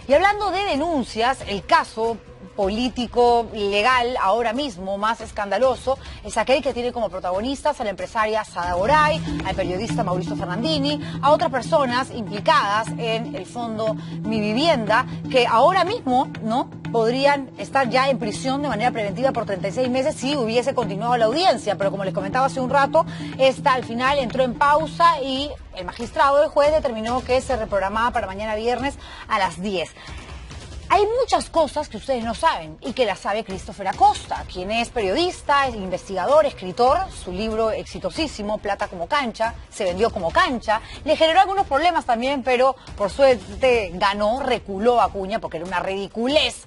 Y hablando de denuncias, el caso político, legal, ahora mismo más escandaloso, es aquel que tiene como protagonistas a la empresaria Sada Goray, al periodista Mauricio Fernandini, a otras personas implicadas en el fondo Mi Vivienda, que ahora mismo, ¿no?, podrían estar ya en prisión de manera preventiva por 36 meses si hubiese continuado la audiencia, pero como les comentaba hace un rato, esta al final entró en pausa y el magistrado, el juez, determinó que se reprogramaba para mañana viernes a las 10. Hay muchas cosas que ustedes no saben y que las sabe Christopher Acosta, quien es periodista, es investigador, escritor. Su libro exitosísimo, Plata como cancha, se vendió como cancha. Le generó algunos problemas también, pero por suerte ganó, reculó Acuña, porque era una ridiculez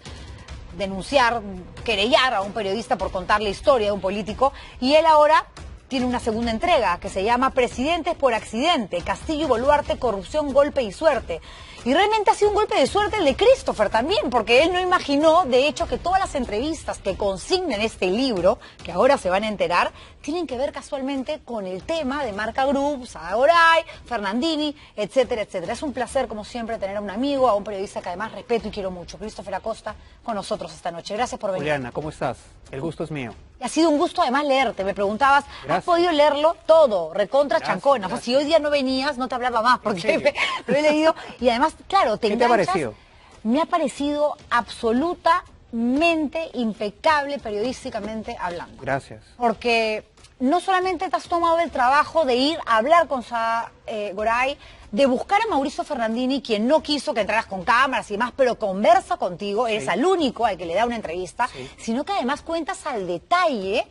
denunciar, querellar a un periodista por contar la historia de un político. Y él ahora tiene una segunda entrega que se llama Presidentes por Accidente, Castillo y Boluarte, Corrupción, Golpe y Suerte. Y realmente ha sido un golpe de suerte el de Christopher también, porque él no imaginó, de hecho, que todas las entrevistas que consignan este libro, que ahora se van a enterar, tienen que ver casualmente con el tema de Marca Group, Sada Goray, Fernandini, etcétera, etcétera. Es un placer, como siempre, tener a un amigo, a un periodista que además respeto y quiero mucho, Christopher Acosta, con nosotros esta noche. Gracias por venir. Juliana, ¿cómo estás? El gusto es mío. Ha sido un gusto además leerte. Me preguntabas, ¿has podido leerlo todo? Recontra chancona. O sea, si hoy día no venías, no te hablaba más, porque lo he leído. Y además, claro, ¿Qué te ha parecido? Me ha parecido absolutamente impecable periodísticamente hablando. Gracias. Porque no solamente te has tomado el trabajo de ir a hablar con Sada Goray, de buscar a Mauricio Fernandini, quien no quiso que entraras con cámaras y demás, pero conversa contigo, eres al único al que le da una entrevista, sino que además cuentas al detalle,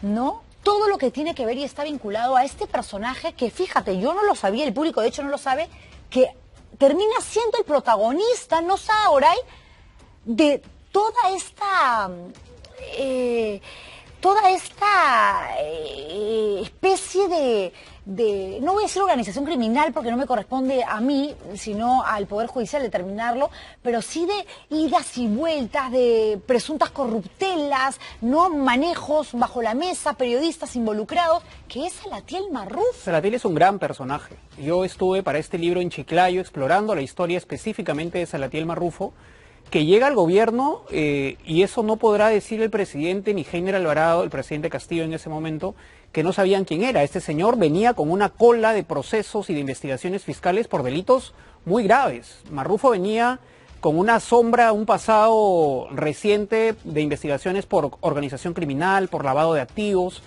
¿no?, todo lo que tiene que ver y está vinculado a este personaje que, fíjate, yo no lo sabía, el público de hecho no lo sabe, que termina siendo el protagonista, no Sada Goray, de toda esta especie de, no voy a decir organización criminal porque no me corresponde a mí, sino al Poder Judicial determinarlo, pero sí de idas y vueltas, de presuntas corruptelas, no manejos bajo la mesa, periodistas involucrados, que es Salatiel Marrufo. Salatiel es un gran personaje. Yo estuve para este libro en Chiclayo explorando la historia específicamente de Salatiel Marrufo, que llega al gobierno, y eso no podrá decir el presidente ni Heiner Alvarado, el presidente Castillo en ese momento, que no sabían quién era. Este señor venía con una cola de procesos y de investigaciones fiscales por delitos muy graves. Marrufo venía con una sombra, un pasado reciente de investigaciones por organización criminal, por lavado de activos,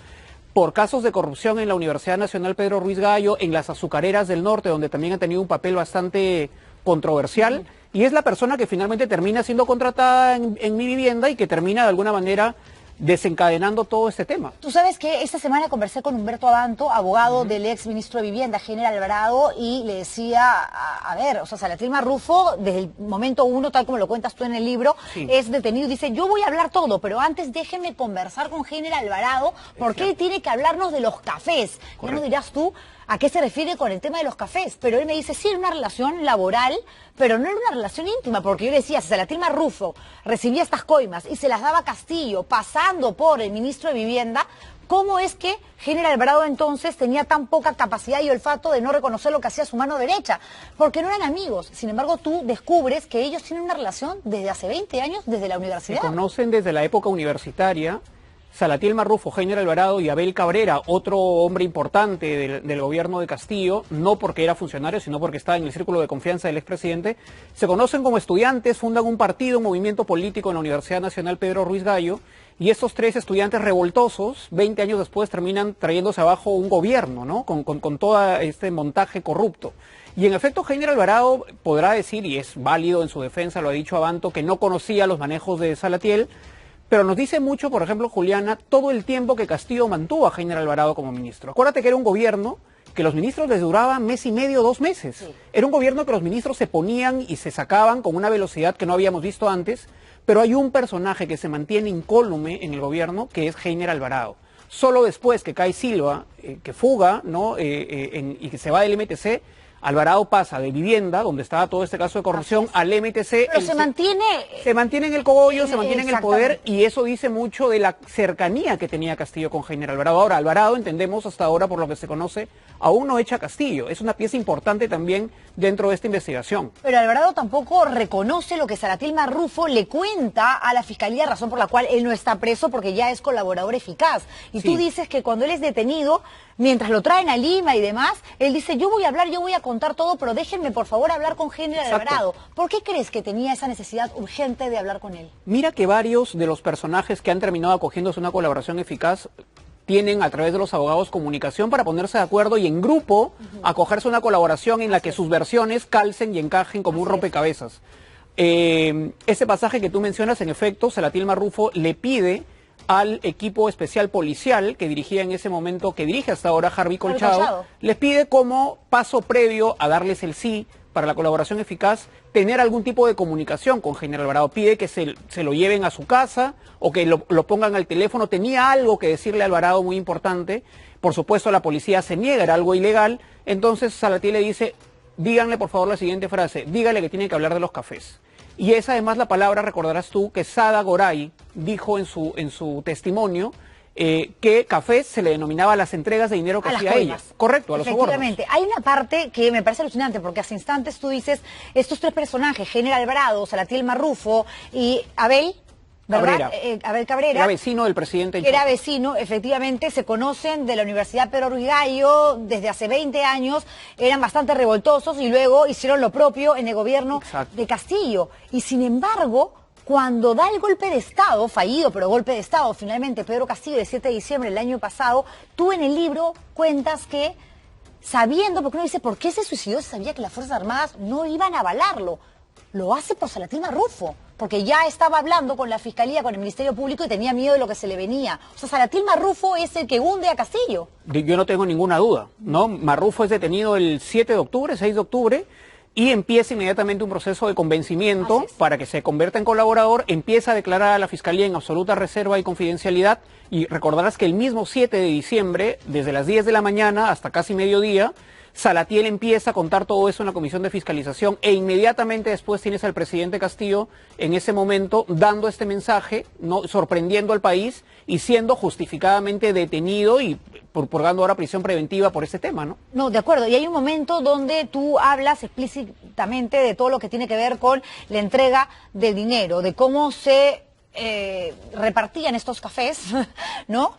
por casos de corrupción en la Universidad Nacional Pedro Ruiz Gallo, en las azucareras del norte, donde también ha tenido un papel bastante controversial. Y es la persona que finalmente termina siendo contratada en Mi Vivienda y que termina de alguna manera desencadenando todo este tema. Tú sabes que esta semana conversé con Humberto Abanto, abogado del ex ministro de Vivienda, Heiner Alvarado, y le decía, a ver, o sea, Salatiel Marrufo, desde el momento uno, tal como lo cuentas tú en el libro, es detenido y dice, yo voy a hablar todo, pero antes déjenme conversar con Heiner Alvarado, porque él tiene que hablarnos de los cafés. Correcto. Ya nos dirás tú a qué se refiere con el tema de los cafés, pero él me dice, sí, era una relación laboral, pero no era una relación íntima, porque yo le decía, si Salatiel Marrufo recibía estas coimas y se las daba a Castillo, pasando por el ministro de Vivienda, ¿cómo es que Heiner Alvarado entonces tenía tan poca capacidad y olfato de no reconocer lo que hacía su mano derecha? Porque no eran amigos. Sin embargo, tú descubres que ellos tienen una relación desde hace 20 años, desde la universidad. Se conocen desde la época universitaria. Salatiel Marrufo, Heiner Alvarado y Abel Cabrera, otro hombre importante del gobierno de Castillo, no porque era funcionario, sino porque estaba en el círculo de confianza del expresidente, se conocen como estudiantes, fundan un partido, un movimiento político en la Universidad Nacional Pedro Ruiz Gallo, y estos tres estudiantes revoltosos, 20 años después, terminan trayéndose abajo un gobierno, ¿no?, con todo este montaje corrupto. Y en efecto, Heiner Alvarado podrá decir, y es válido en su defensa, lo ha dicho Abanto, que no conocía los manejos de Salatiel, pero nos dice mucho, por ejemplo, Juliana, todo el tiempo que Castillo mantuvo a Heiner Alvarado como ministro. Acuérdate que era un gobierno que los ministros les duraban mes y medio, 2 meses. Sí. Era un gobierno que los ministros se ponían y se sacaban con una velocidad que no habíamos visto antes, pero hay un personaje que se mantiene incólume en el gobierno, que es Heiner Alvarado. Solo después que cae Silva, que fuga, ¿no?, y que se va del MTC, Alvarado pasa de vivienda, donde estaba todo este caso de corrupción, al MTC. Pero se mantiene... Se mantiene en el cogollo, se mantiene en el poder, y eso dice mucho de la cercanía que tenía Castillo con Heiner Alvarado. Ahora, Alvarado, entendemos hasta ahora, por lo que se conoce, aún no echa a Castillo. Es una pieza importante también dentro de esta investigación. Pero Alvarado tampoco reconoce lo que Salatiel Marrufo le cuenta a la Fiscalía, razón por la cual él no está preso, porque ya es colaborador eficaz. Y Sí. tú dices que cuando él es detenido, mientras lo traen a Lima y demás, él dice, yo voy a hablar, yo voy a contar todo, pero déjenme por favor hablar con Heiner Alvarado. ¿Por qué crees que tenía esa necesidad urgente de hablar con él? Mira que varios de los personajes que han terminado acogiéndose a una colaboración eficaz tienen a través de los abogados comunicación para ponerse de acuerdo y en grupo acogerse a una colaboración en la que sus versiones calcen y encajen como un rompecabezas. Ese pasaje que tú mencionas, en efecto, Salatiel Marrufo le pide al equipo especial policial que dirigía en ese momento, que dirige hasta ahora Harvey Colchado, les pide como paso previo a darles el sí para la colaboración eficaz, tener algún tipo de comunicación con Heiner Alvarado. Pide que se lo lleven a su casa o que lo pongan al teléfono. Tenía algo que decirle a Alvarado muy importante. Por supuesto, la policía se niega, era algo ilegal. Entonces Salatiel le dice, díganle por favor la siguiente frase, dígale que tiene que hablar de los cafés. Y es además la palabra, recordarás tú, que Sada Goray dijo en su testimonio, que cafés se le denominaba las entregas de dinero que hacía ella. Correcto, a los sobornos. Efectivamente. Hay una parte que me parece alucinante, porque hace instantes tú dices, estos tres personajes, Heiner Alvarado, Salatiel Marrufo y Abel, ¿verdad? Abel Cabrera. Era vecino del presidente. Que era vecino, efectivamente, se conocen de la Universidad Pedro Ruiz Gallo desde hace 20 años, eran bastante revoltosos y luego hicieron lo propio en el gobierno de Castillo. Y sin embargo, cuando da el golpe de Estado, fallido, pero golpe de Estado, finalmente Pedro Castillo, el 7 de diciembre del año pasado, tú en el libro cuentas que, sabiendo, porque uno dice, ¿por qué se suicidó? Se sabía que las Fuerzas Armadas no iban a avalarlo. Lo hace por Salatiel Marrufo, porque ya estaba hablando con la Fiscalía, con el Ministerio Público y tenía miedo de lo que se le venía. O sea, Salatiel Marrufo es el que hunde a Castillo. Yo no tengo ninguna duda, ¿no? Marrufo es detenido el 7 de octubre, 6 de octubre, y empieza inmediatamente un proceso de convencimiento para que se convierta en colaborador, empieza a declarar a la Fiscalía en absoluta reserva y confidencialidad, y recordarás que el mismo 7 de diciembre, desde las 10 de la mañana hasta casi mediodía, Salatiel empieza a contar todo eso en la Comisión de Fiscalización e inmediatamente después tienes al presidente Castillo en ese momento dando este mensaje, ¿no? Sorprendiendo al país y siendo justificadamente detenido y purgando ahora prisión preventiva por ese tema, ¿no? No, de acuerdo. Y hay un momento donde tú hablas explícitamente de todo lo que tiene que ver con la entrega del dinero, de cómo se repartían estos cafés, ¿no?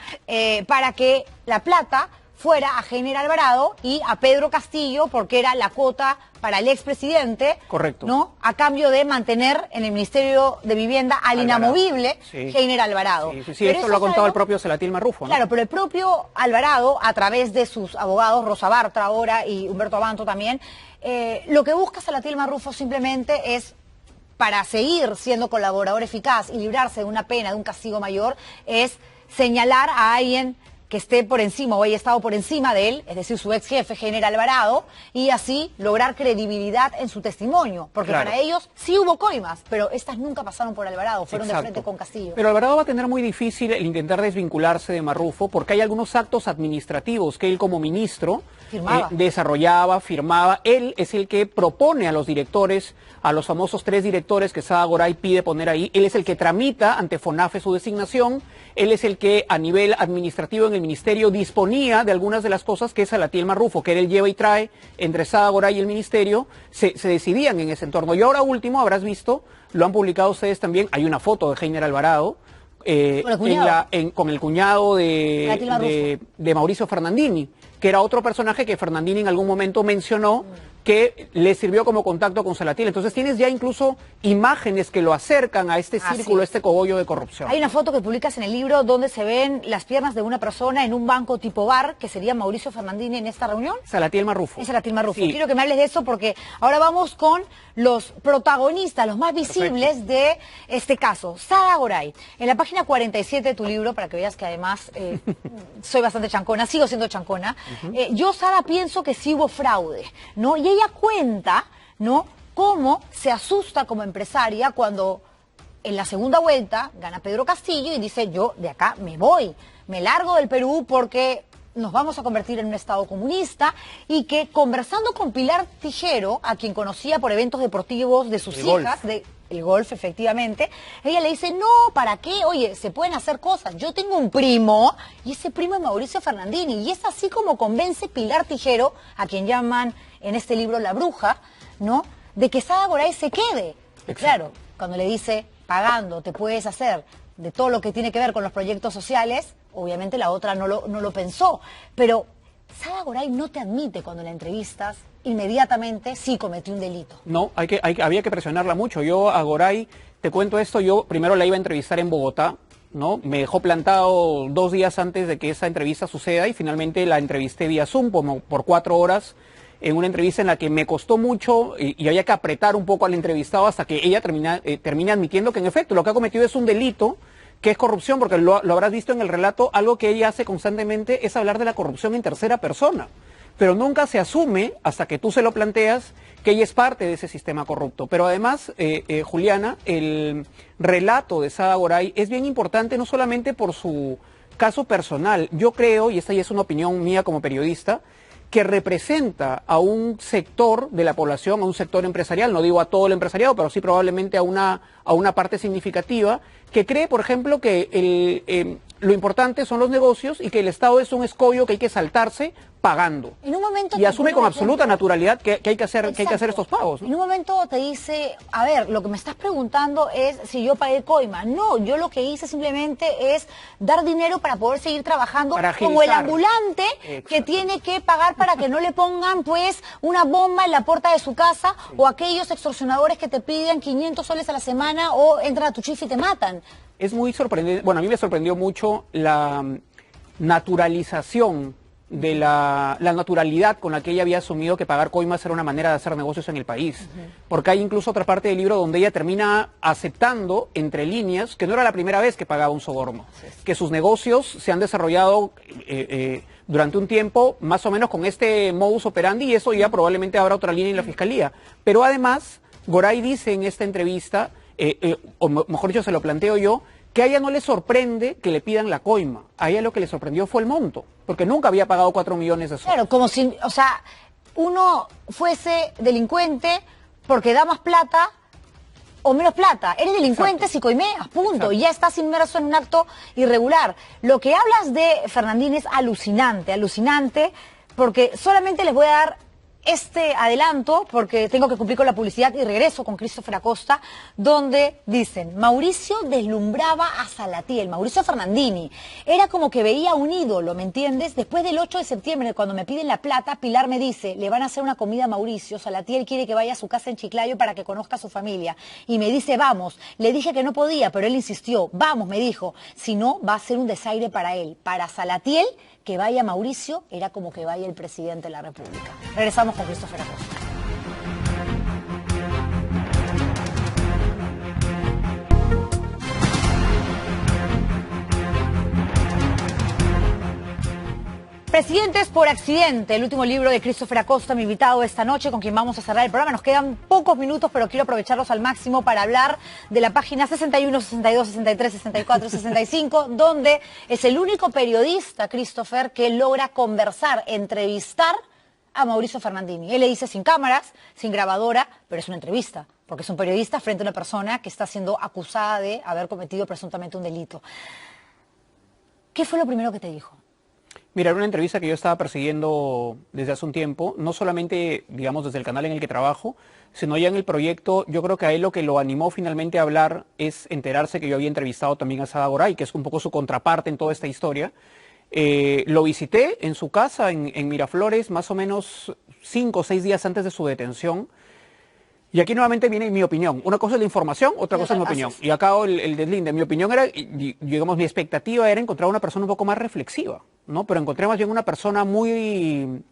Para que la plata fuera a Heiner Alvarado y a Pedro Castillo, porque era la cuota para el expresidente, correcto, ¿no? A cambio de mantener en el Ministerio de Vivienda al inamovible Heiner Alvarado. Sí, esto lo ha contado el propio Salatiel Marrufo, ¿no? Claro, pero el propio Alvarado, a través de sus abogados, Rosa Bartra ahora y Humberto Abanto también, lo que busca Salatiel Marrufo simplemente es, para seguir siendo colaborador eficaz y librarse de una pena, de un castigo mayor, es señalar a alguien que esté por encima o haya estado por encima de él, es decir, su ex jefe, Heiner Alvarado, y así lograr credibilidad en su testimonio. Porque para ellos sí hubo coimas, pero estas nunca pasaron por Alvarado, fueron de frente con Castillo. Pero Alvarado va a tener muy difícil el intentar desvincularse de Marrufo, porque hay algunos actos administrativos que él como ministro desarrollaba, firmaba. Él es el que propone a los directores, a los famosos 3 directores que Sada Goray pide poner ahí. Él es el que tramita ante FONAFE su designación. Él es el que a nivel administrativo en el ministerio disponía de algunas de las cosas que Salatiel Marrufo, que él lleva y trae entre Sada Goray y el ministerio, se decidían en ese entorno. Y ahora último, habrás visto, lo han publicado ustedes también, hay una foto de Heiner Alvarado, con el cuñado de Mauricio Fernandini, que era otro personaje que Fernandini en algún momento mencionó que le sirvió como contacto con Salatiel. Entonces tienes ya incluso imágenes que lo acercan a este círculo, a este cogollo de corrupción. Hay una foto que publicas en el libro donde se ven las piernas de una persona en un banco tipo bar, que sería Mauricio Fernandini en esta reunión. Salatiel Marrufo. Es Salatiel Marrufo. Sí. Quiero que me hables de eso porque ahora vamos con los protagonistas, los más visibles de este caso. Sada Goray. En la página 47 de tu libro, para que veas que además soy bastante chancona, sigo siendo chancona, yo, Sada, pienso que sí hubo fraude, ¿no? Y ella cuenta, ¿no?, cómo se asusta como empresaria cuando en la segunda vuelta gana Pedro Castillo y dice, yo de acá me voy, me largo del Perú porque nos vamos a convertir en un Estado comunista, y que conversando con Pilar Tijero, a quien conocía por eventos deportivos de sus hijas, el golf efectivamente, ella le dice, no, ¿para qué? Oye, se pueden hacer cosas. Yo tengo un primo, y ese primo es Mauricio Fernandini, y es así como convence Pilar Tijero, a quien llaman en este libro La Bruja, ¿no?, de que Sada Goray se quede. Y claro, cuando le dice, pagando te puedes hacer de todo lo que tiene que ver con los proyectos sociales, obviamente la otra no lo pensó. Pero Sada Goray no te admite cuando la entrevistas, inmediatamente sí cometió un delito. No, había que presionarla mucho. Yo a Goray, te cuento esto, yo primero la iba a entrevistar en Bogotá, ¿no? Me dejó plantado 2 días antes de que esa entrevista suceda y finalmente la entrevisté vía Zoom por 4 horas, en una entrevista en la que me costó mucho y había que apretar un poco al entrevistado hasta que ella termina admitiendo que en efecto lo que ha cometido es un delito, que es corrupción, porque lo habrás visto en el relato, algo que ella hace constantemente es hablar de la corrupción en tercera persona, pero nunca se asume, hasta que tú se lo planteas, que ella es parte de ese sistema corrupto. Pero además, Juliana, el relato de Sada Goray es bien importante no solamente por su caso personal. Yo creo, y esta ya es una opinión mía como periodista, que representa a un sector de la población, a un sector empresarial, no digo a todo el empresariado, pero sí probablemente a una parte significativa, que cree, por ejemplo, que lo importante son los negocios y que el Estado es un escollo que hay que saltarse pagando. En un momento y asume con absoluta naturalidad que hay que hacer estos pagos, ¿no? En un momento te dice, a ver, lo que me estás preguntando es si yo pagué coima. No, yo lo que hice simplemente es dar dinero para poder seguir trabajando, como el ambulante que tiene que pagar para que no le pongan pues una bomba en la puerta de su casa, o aquellos extorsionadores que te piden 500 soles a la semana o entran a tu chifa y te matan. Es muy sorprendente, bueno, a mí me sorprendió mucho la naturalización de la naturalidad con la que ella había asumido que pagar coimas era una manera de hacer negocios en el país. Porque hay incluso otra parte del libro donde ella termina aceptando, entre líneas, que no era la primera vez que pagaba un soborno, que sus negocios se han desarrollado durante un tiempo más o menos con este modus operandi, y eso ya probablemente habrá otra línea en la Fiscalía. Pero además, Goray dice en esta entrevista, o mejor dicho, se lo planteo yo, que a ella no le sorprende que le pidan la coima. A ella lo que le sorprendió fue el monto, porque nunca había pagado 4 millones de soles. Claro, como si, o sea, uno fuese delincuente porque da más plata o menos plata. Eres delincuente si coimeas, punto. Y ya estás inmerso en un acto irregular. Lo que hablas de Fernandini es alucinante, alucinante, porque solamente les voy a dar este adelanto, porque tengo que cumplir con la publicidad y regreso con Christopher Acosta, donde dicen, Mauricio deslumbraba a Salatiel, Mauricio Fernandini, era como que veía un ídolo, ¿me entiendes? Después del 8 de septiembre, cuando me piden la plata, Pilar me dice, le van a hacer una comida a Mauricio, Salatiel quiere que vaya a su casa en Chiclayo para que conozca a su familia, y me dice, vamos, le dije que no podía, pero él insistió, vamos, me dijo, si no, va a ser un desaire para él, para Salatiel, que vaya Mauricio era como que vaya el presidente de la República. Regresamos con Christopher Acosta. Presidentes por accidente, el último libro de Christopher Acosta, mi invitado esta noche, con quien vamos a cerrar el programa. Nos quedan pocos minutos, pero quiero aprovecharlos al máximo para hablar de la página 61, 62, 63, 64, 65, donde es el único periodista, Christopher, que logra conversar, entrevistar a Mauricio Fernandini. Él le dice sin cámaras, sin grabadora, pero es una entrevista, porque es un periodista frente a una persona que está siendo acusada de haber cometido presuntamente un delito. ¿Qué fue lo primero que te dijo? Mira, era una entrevista que yo estaba persiguiendo desde hace un tiempo, no solamente, digamos, desde el canal en el que trabajo, sino ya en el proyecto. Yo creo que a él lo que lo animó finalmente a hablar es enterarse que yo había entrevistado también a Sada Goray, que es un poco su contraparte en toda esta historia. Lo visité en su casa en Miraflores, más o menos 5 o 6 días antes de su detención. Y aquí nuevamente viene mi opinión. Una cosa es la información, otra cosa es mi opinión. Y acá el deslinde. Mi opinión era, digamos, mi expectativa era encontrar una persona un poco más reflexiva, ¿no? Pero encontré más bien una persona muy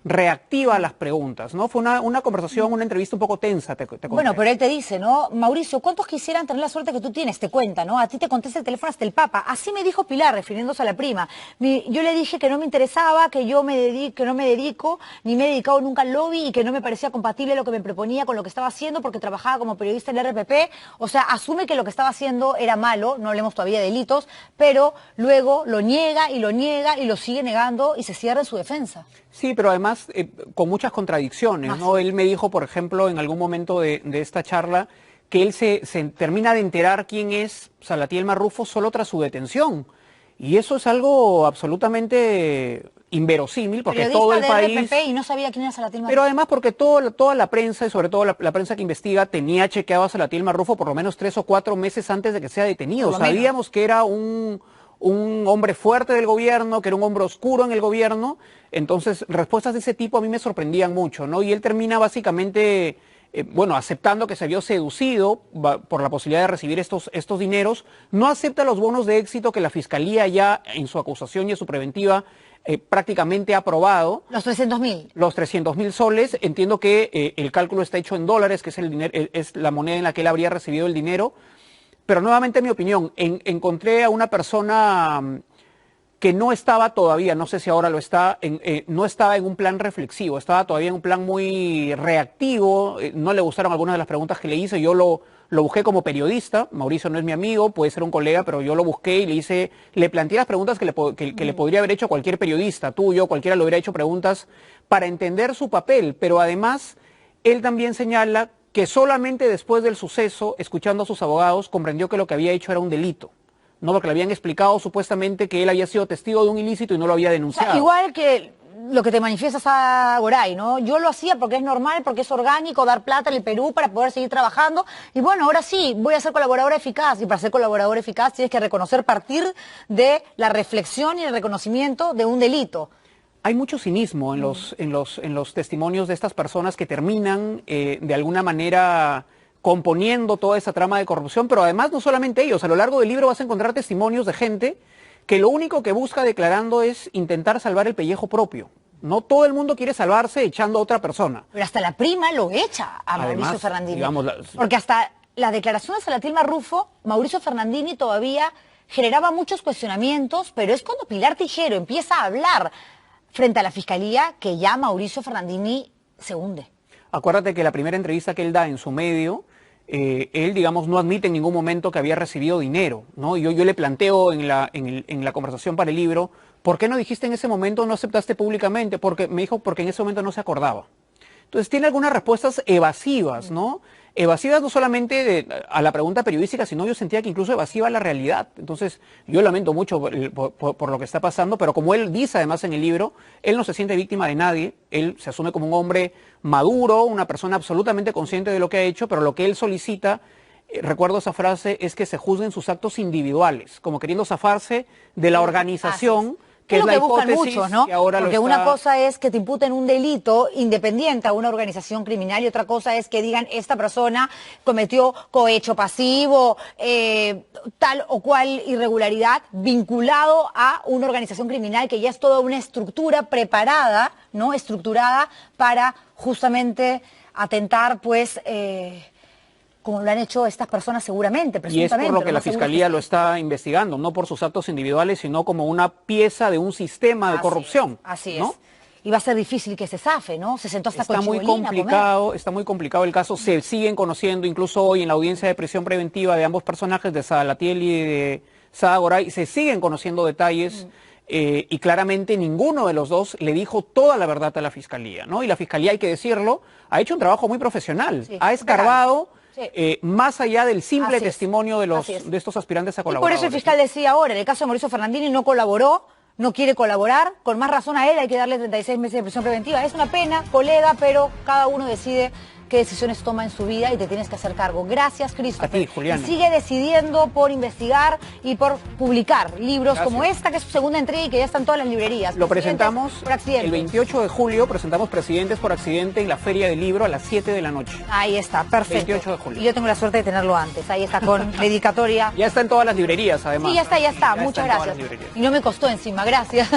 reactiva a las preguntas, ¿no? Fue una conversación, una entrevista un poco tensa, te conté. Bueno, pero él te dice, ¿no? Mauricio, ¿cuántos quisieran tener la suerte que tú tienes? Te cuenta, ¿no? A ti te contesta el teléfono hasta el Papa. Así me dijo Pilar, refiriéndose a la prima. Yo le dije que no me interesaba, que no me dedico, ni me he dedicado nunca al lobby y que no me parecía compatible lo que me proponía con lo que estaba haciendo porque trabajaba como periodista en la RPP. O sea, asume que lo que estaba haciendo era malo, no hablemos todavía de delitos, pero luego lo niega y lo sigue negando y se cierra en su defensa. Sí, pero además con muchas contradicciones, ¿no? Él me dijo, por ejemplo, en algún momento de esta charla, que él se termina de enterar quién es Salatiel Marrufo solo tras su detención. Y eso es algo absolutamente inverosímil, porque todo el país... RPP y no sabía quién era Salatiel Marrufo. Pero además porque toda la prensa, y sobre todo la prensa que investiga, tenía chequeado a Salatiel Marrufo por lo menos 3 o 4 meses antes de que sea detenido. Sabíamos que era un hombre fuerte del gobierno, que era un hombre oscuro en el gobierno. Entonces, respuestas de ese tipo a mí me sorprendían mucho, ¿no? Y él termina básicamente, bueno, aceptando que se vio seducido por la posibilidad de recibir estos dineros. No acepta los bonos de éxito que la Fiscalía ya en su acusación y en su preventiva prácticamente ha aprobado. Los 300.000. Los 300.000 soles. Entiendo que el cálculo está hecho en dólares, que es el dinero, es la moneda en la que él habría recibido el dinero. Pero nuevamente, en mi opinión, encontré a una persona que no estaba todavía, no sé si ahora lo está, no estaba en un plan reflexivo, estaba todavía en un plan muy reactivo. No le gustaron algunas de las preguntas que le hice. Yo lo busqué como periodista. Mauricio no es mi amigo, puede ser un colega, pero yo lo busqué y le planteé las preguntas que le podría haber hecho cualquier periodista, tú, yo, cualquiera le hubiera hecho preguntas para entender su papel. Pero además, él también señala que solamente después del suceso, escuchando a sus abogados, comprendió que lo que había hecho era un delito. No, porque le habían explicado supuestamente que él había sido testigo de un ilícito y no lo había denunciado. O sea, igual que lo que te manifiestas a Goray, ¿no? Yo lo hacía porque es normal, porque es orgánico dar plata en el Perú para poder seguir trabajando. Y bueno, ahora sí, voy a ser colaboradora eficaz. Y para ser colaboradora eficaz tienes que reconocer partir de la reflexión y el reconocimiento de un delito. Hay mucho cinismo en los testimonios de estas personas que terminan de alguna manera componiendo toda esa trama de corrupción, pero además no solamente ellos. A lo largo del libro vas a encontrar testimonios de gente que lo único que busca declarando es intentar salvar el pellejo propio. No todo el mundo quiere salvarse echando a otra persona. Pero hasta la prima lo echa a Mauricio Fernandini. Digamos, porque hasta la declaración de Salatiel Marrufo, Mauricio Fernandini todavía generaba muchos cuestionamientos, pero es cuando Pilar Tijero empieza a hablar frente a la Fiscalía que ya Mauricio Fernandini se hunde. Acuérdate que la primera entrevista que él da en su medio, él, digamos, no admite en ningún momento que había recibido dinero, ¿no? Yo le planteo en la conversación para el libro, ¿por qué no dijiste en ese momento, no aceptaste públicamente? Porque me dijo, porque en ese momento no se acordaba. Entonces tiene algunas respuestas evasivas, ¿no? Evasivas no solamente a la pregunta periodística, sino yo sentía que incluso evasiva la realidad. Entonces yo lamento mucho por lo que está pasando, pero como él dice además en el libro, él no se siente víctima de nadie, él se asume como un hombre maduro, una persona absolutamente consciente de lo que ha hecho, pero lo que él solicita, recuerdo esa frase, es que se juzguen sus actos individuales, como queriendo zafarse de la organización. Que es lo que buscan muchos, ¿no? Porque una cosa es que te imputen un delito independiente a una organización criminal y otra cosa es que digan esta persona cometió cohecho pasivo, tal o cual irregularidad vinculado a una organización criminal que ya es toda una estructura preparada, ¿no? Estructurada para justamente atentar, pues... como lo han hecho estas personas seguramente, presuntamente. Y es por lo que la Fiscalía lo está investigando, no por sus actos individuales, sino como una pieza de un sistema de corrupción. Así ¿no? es. Y va a ser difícil que se zafe, ¿no? Se sentó hasta con Chibolina está muy complicado el caso. Se siguen conociendo, incluso hoy en la audiencia de prisión preventiva de ambos personajes, de Salatiel y de Sada Goray, se siguen conociendo detalles. Y claramente ninguno de los dos le dijo toda la verdad a la Fiscalía, ¿no? Y la Fiscalía, hay que decirlo, ha hecho un trabajo muy profesional. Sí, ha escarbado... Sí. Más allá del simple testimonio de estos aspirantes a colaborar. Y por eso el fiscal decía ahora, en el caso de Mauricio Fernandini no colaboró, no quiere colaborar, con más razón a él hay que darle 36 meses de prisión preventiva. Es una pena, colega, pero cada uno decide qué decisiones toma en su vida y te tienes que hacer cargo. Gracias, Christopher. A ti, Juliana. Y sigue decidiendo por investigar y por publicar libros Gracias. como esta, que es su segunda entrega y que ya está en todas las librerías. Lo Presidentes presentamos por accidente. el 28 de julio, presentamos Presidentes por Accidente en la Feria del Libro a las 7 de la noche. Ahí está, perfecto. 28 de julio. Y yo tengo la suerte de tenerlo antes. Ahí está con dedicatoria. Ya está en todas las librerías, además. Sí, ya está, ya está. Ya Muchas está en todas gracias. las librerías. Y no me costó encima, gracias.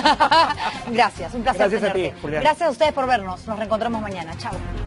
Gracias, un placer Gracias a ti, tenerte. Juliana. Gracias a ustedes por vernos. Nos reencontramos mañana. Chao.